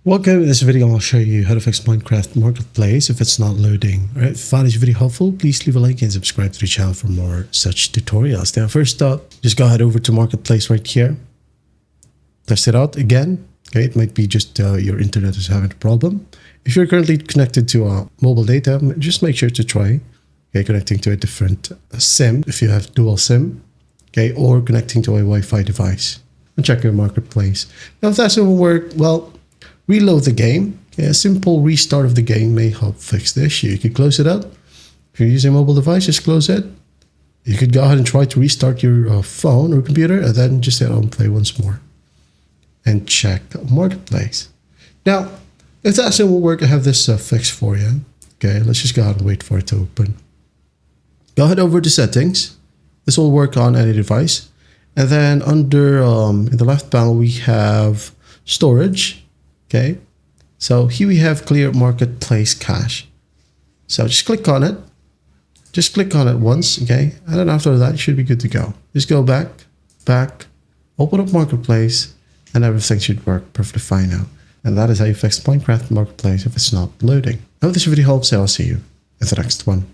Welcome. In this video, I'll show you how to fix Minecraft Marketplace if it's not loading. Alright, if you found this video helpful, please leave a like and subscribe to the channel for more such tutorials. Now, first up, just go ahead over to Marketplace right here. Test it out again. Okay, it might be just your internet is having a problem. If you're currently connected to mobile data, just make sure to try connecting to a different SIM if you have dual SIM, or connecting to a Wi-Fi device and check your Marketplace. Now, if that doesn't work, well, reload the game. A simple restart of the game may help fix the issue. You could close it out. If you're using a mobile device, just close it. You could go ahead and try to restart your phone or computer and then just hit on play once more and check Marketplace. Now, if that still will work, I have this fix for you. Okay, let's just go ahead and wait for it to open. Go ahead over to settings. This will work on any device. And then under in the left panel, we have storage. Okay, so here we have clear Marketplace cache. So just click on it. Just click on it once, okay? And then after that, you should be good to go. Just go back, open up Marketplace, and everything should work perfectly fine now. And that is how you fix Minecraft Marketplace if it's not loading. I hope this video helps. I'll see you in the next one.